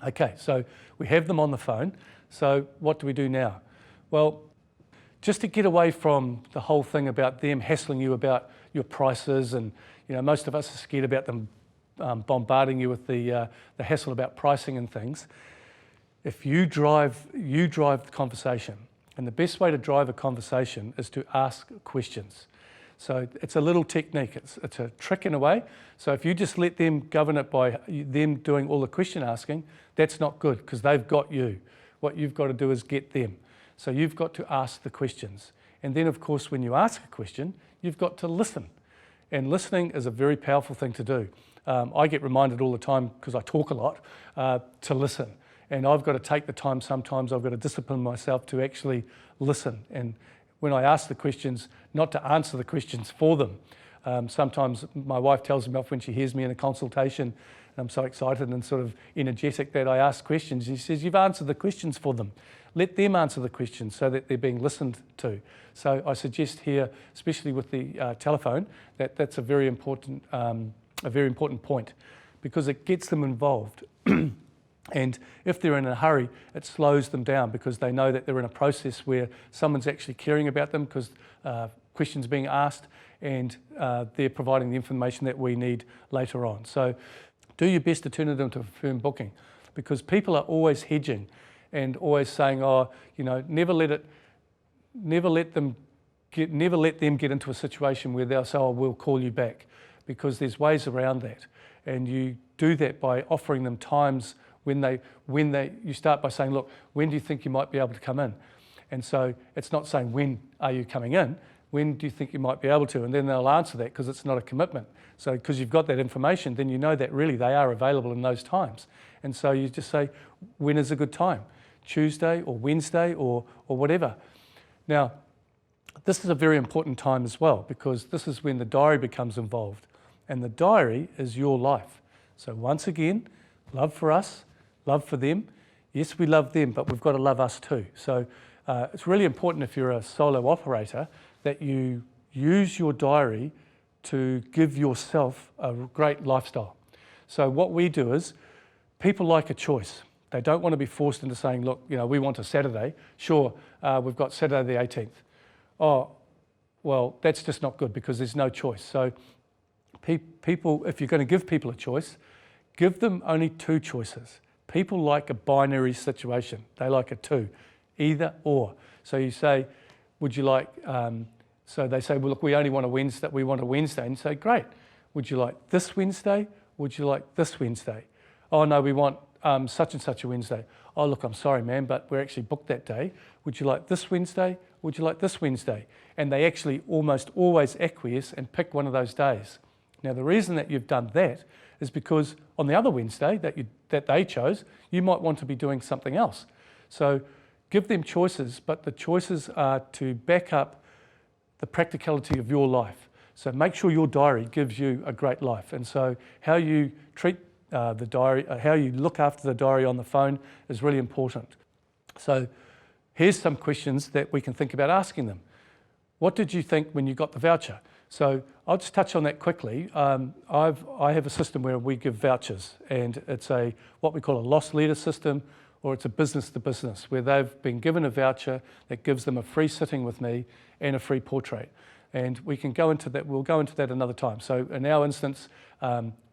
Okay, so we have them on the phone. So what do we do now? Well, just to get away from the whole thing about them hassling you about your prices, and most of us are scared about them bombarding you with the hassle about pricing and things. If you drive the conversation, and the best way to drive a conversation is to ask questions. So it's a little technique, it's a trick in a way. So if you just let them govern it by them doing all the question asking, that's not good because they've got you. What you've got to do is get them. So you've got to ask the questions. And then of course, when you ask a question, you've got to listen. And listening is a very powerful thing to do. I get reminded all the time, because I talk a lot, to listen. And I've got to take the time sometimes, I've got to discipline myself to actually listen. And when I ask the questions, not to answer the questions for them. Sometimes my wife tells me off when she hears me in a consultation, and I'm so excited and sort of energetic that I ask questions. She says, "You've answered the questions for them. Let them answer the questions so that they're being listened to." So I suggest here, especially with the telephone, that that's a very important point, because it gets them involved. And if they're in a hurry, it slows them down because they know that they're in a process where someone's actually caring about them because questions being asked, and they're providing the information that we need later on. So do your best to turn it into a firm booking, because people are always hedging and always saying, never let them get into a situation where they'll say, "Oh, we'll call you back," because there's ways around that. And you do that by offering them times you start by saying, "Look, when do you think you might be able to come in?" And so it's not saying, "When are you coming in?" "When do you think you might be able to?" And then they'll answer that, because it's not a commitment. So because you've got that information, then you know that really they are available in those times. And so you just say, "When is a good time? Tuesday or Wednesday or whatever." Now, this is a very important time as well, because this is when the diary becomes involved. And the diary is your life. So once again, love for us, love for them. Yes, we love them, but we've got to love us too. So it's really important, if you're a solo operator, that you use your diary to give yourself a great lifestyle. So what we do is, people like a choice. They don't want to be forced into saying, "Look, we want a Saturday." Sure, we've got Saturday the 18th. Oh, well, that's just not good because there's no choice. So people, if you're going to give people a choice, give them only two choices. People like a binary situation. They like a two, either or. So you say, "Would you like," so they say, "Well, look, we only want a Wednesday, we want a Wednesday." And you say, "Great. Would you like this Wednesday? Would you like this Wednesday?" "Oh no, we want such and such a Wednesday." "Oh look, I'm sorry man, but we're actually booked that day. Would you like this Wednesday? Would you like this Wednesday?" And they actually almost always acquiesce and pick one of those days. Now the reason that you've done that is because on the other Wednesday that they chose, you might want to be doing something else. So give them choices, but the choices are to back up the practicality of your life. So make sure your diary gives you a great life. And so how you treat the diary, how you look after the diary on the phone is really important. So here's some questions that we can think about asking them. What did you think when you got the voucher? So I'll just touch on that quickly. I have a system where we give vouchers, and it's what we call a loss leader system, or it's a business to business, where they've been given a voucher that gives them a free sitting with me and a free portrait. And we can go into that, we'll go into that another time. So in our instance,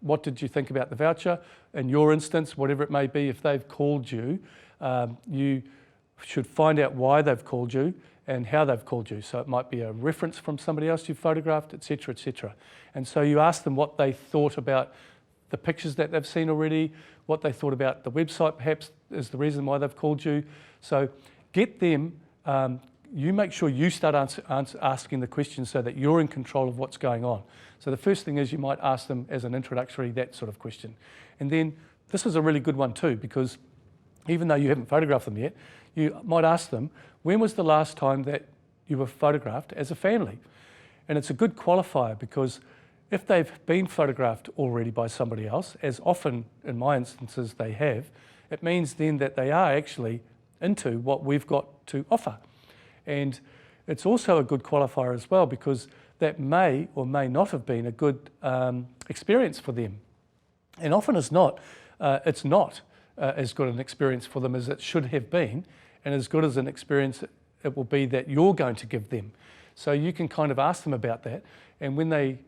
what did you think about the voucher? In your instance, whatever it may be, if they've called you, you should find out why they've called you and how they've called you. So it might be a reference from somebody else you've photographed, etc., etc. And so you ask them what they thought about the pictures that they've seen already, what they thought about the website perhaps is the reason why they've called you. So get them, you make sure you start asking the questions so that you're in control of what's going on. So the first thing is you might ask them as an introductory, that sort of question. And then this is a really good one too, because even though you haven't photographed them yet, you might ask them, when was the last time that you were photographed as a family? And it's a good qualifier, because if they've been photographed already by somebody else, as often in my instances they have, it means then that they are actually into what we've got to offer. And it's also a good qualifier as well, because that may or may not have been a good experience for them. And often as not, it's not. as good an experience for them as it should have been, and as good as an experience it will be that you're going to give them. So you can kind of ask them about that, and when they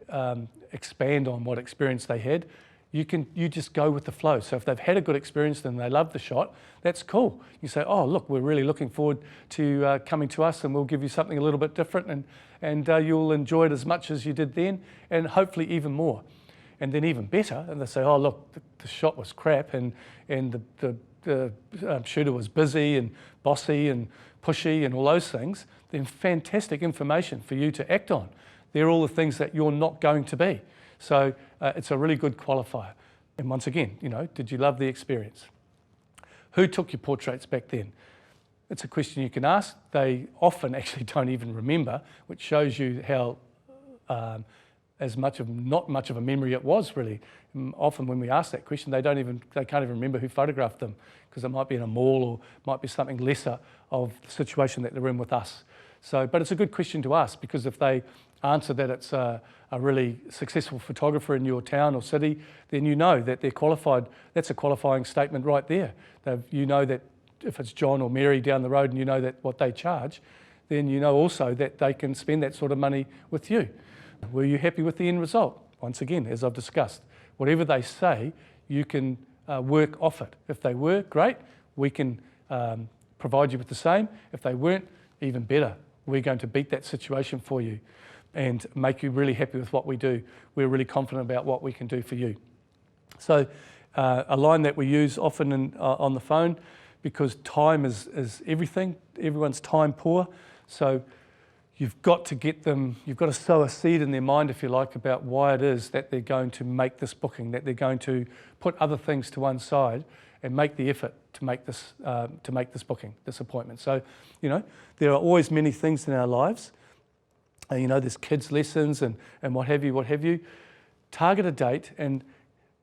expand on what experience they had, you just go with the flow. So if they've had a good experience and they love the shot, that's cool. You say, oh look, we're really looking forward to coming to us, and we'll give you something a little bit different, and you'll enjoy it as much as you did then, and hopefully even more. And then even better, and they say, oh look, the shot was crap, and the shooter was busy and bossy and pushy and all those things, then fantastic information for you to act on. They're all the things that you're not going to be. So it's a really good qualifier. And once again, did you love the experience? Who took your portraits back then? It's a question you can ask. They often actually don't even remember, which shows you how not much of a memory it was really. Often when we ask that question, they can't even remember who photographed them, because it might be in a mall or might be something lesser of the situation that they're in with us. So, but it's a good question to ask, because if they answer that it's a really successful photographer in your town or city, then you know that they're qualified. That's a qualifying statement right there. You know that if it's John or Mary down the road and you know that what they charge, then you know also that they can spend that sort of money with you. Were you happy with the end result? Once again, as I've discussed, whatever they say, you can work off it. If they were, great, we can provide you with the same. If they weren't, even better. We're going to beat that situation for you and make you really happy with what we do. We're really confident about what we can do for you. So a line that we use often on the phone, because time is everything. Everyone's time poor. So you've got to get them, you've got to sow a seed in their mind, if you like, about why it is that they're going to make this booking, that they're going to put other things to one side and make the effort to make this booking, this appointment. So, there are always many things in our lives. There's kids' lessons and what have you. Target a date and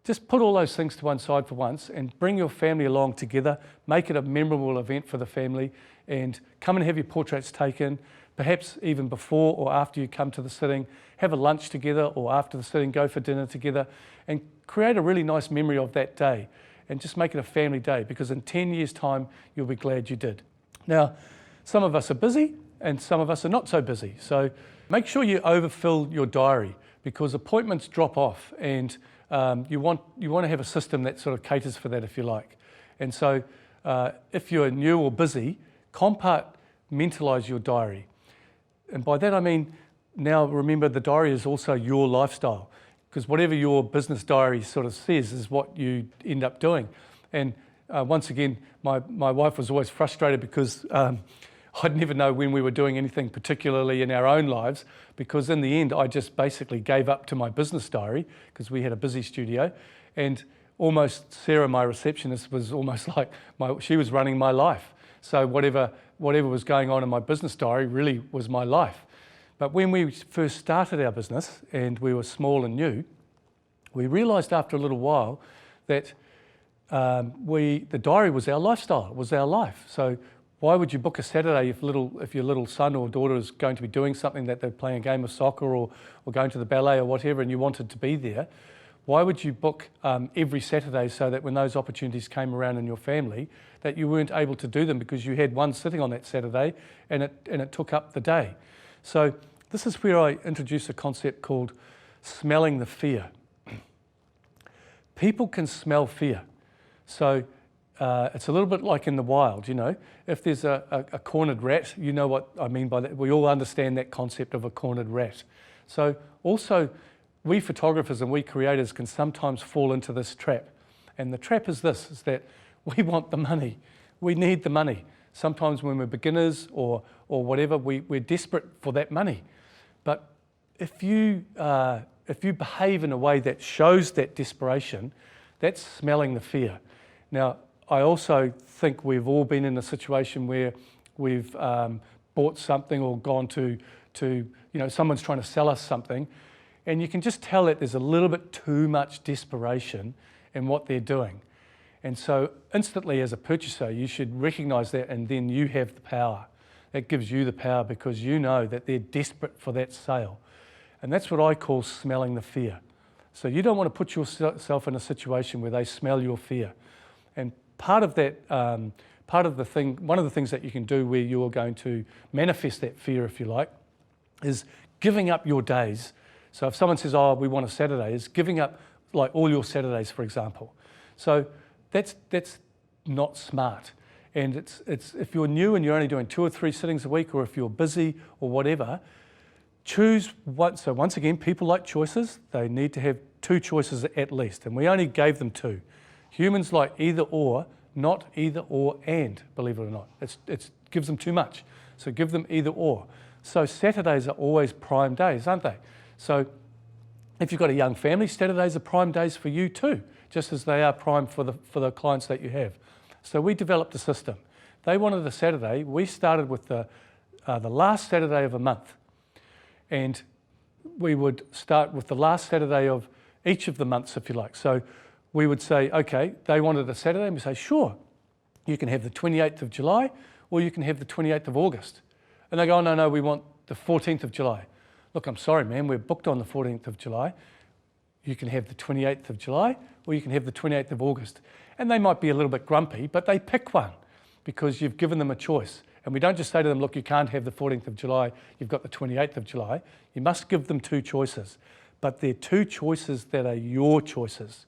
just put all those things to one side for once and bring your family along together. Make it a memorable event for the family, and come and have your portraits taken. Perhaps even before or after you come to the sitting, have a lunch together, or after the sitting, go for dinner together, and create a really nice memory of that day, and just make it a family day, because in 10 years' time, you'll be glad you did. Now, some of us are busy and some of us are not so busy. So make sure you overfill your diary, because appointments drop off, and you want to have a system that sort of caters for that, if you like. And so if you're new or busy, compartmentalise your diary. And by that I mean, now remember, the diary is also your lifestyle, because whatever your business diary sort of says is what you end up doing. And once again, my wife was always frustrated, because I'd never know when we were doing anything particularly in our own lives, because in the end I just basically gave up to my business diary, because we had a busy studio, and almost Sarah, my receptionist, was almost like she was running my life. So whatever was going on in my business diary really was my life. But when we first started our business and we were small and new, we realised after a little while that the diary was our lifestyle, it was our life. So why would you book a Saturday if your little son or daughter is going to be doing something, that they're playing a game of soccer or going to the ballet or whatever, and you wanted to be there? Why would you book every Saturday, so that when those opportunities came around in your family, that you weren't able to do them because you had one sitting on that Saturday and it took up the day? So this is where I introduce a concept called smelling the fear. People can smell fear. So it's a little bit like in the wild, If there's a cornered rat, you know what I mean by that. We all understand that concept of a cornered rat. So also, we photographers and we creators can sometimes fall into this trap. And the trap is this, is that we want the money. We need the money. Sometimes when we're beginners or whatever, we're desperate for that money. But if you behave in a way that shows that desperation, that's smelling the fear. Now, I also think we've all been in a situation where we've bought something or gone to someone's trying to sell us something, and you can just tell that there's a little bit too much desperation in what they're doing. And so instantly as a purchaser, you should recognise that, and then you have the power. That gives you the power, because you know that they're desperate for that sale. And that's what I call smelling the fear. So you don't want to put yourself in a situation where they smell your fear. And part of that, one of the things that you can do where you're going to manifest that fear, if you like, is giving up your days. So if someone says, oh, we want a Saturday, is giving up like all your Saturdays, for example. So that's not smart. And it's if you're new and you're only doing 2 or 3 sittings a week, or if you're busy or whatever, choose one. So once again, people like choices. They need to have 2 choices at least. And we only gave them 2. Humans like either or, not either or and, believe it or not. It gives them too much. So give them either or. So Saturdays are always prime days, aren't they? So if you've got a young family, Saturdays are prime days for you too, just as they are prime for the clients that you have. So we developed a system. They wanted a Saturday. We started with the last Saturday of a month. And we would start with the last Saturday of each of the months, if you like. So we would say, okay, they wanted a Saturday, and we say, sure, you can have the 28th of July, or you can have the 28th of August. And they go, oh, no, we want the 14th of July. Look, I'm sorry, man, we're booked on the 14th of July. You can have the 28th of July, or you can have the 28th of August. And they might be a little bit grumpy, but they pick one because you've given them a choice. And we don't just say to them, look, you can't have the 14th of July, you've got the 28th of July. You must give them 2 choices. But they're 2 choices that are your choices.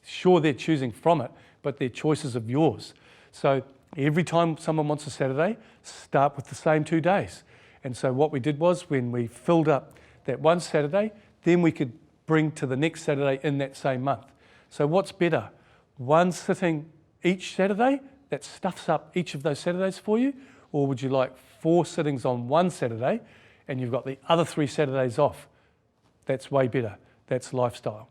Sure, they're choosing from it, but they're choices of yours. So every time someone wants a Saturday, start with the same 2 days. And so what we did was, when we filled up that one Saturday, then we could bring to the next Saturday in that same month. So what's better? One sitting each Saturday that stuffs up each of those Saturdays for you? Or would you like 4 sittings on one Saturday and you've got the other 3 Saturdays off? That's way better. That's lifestyle.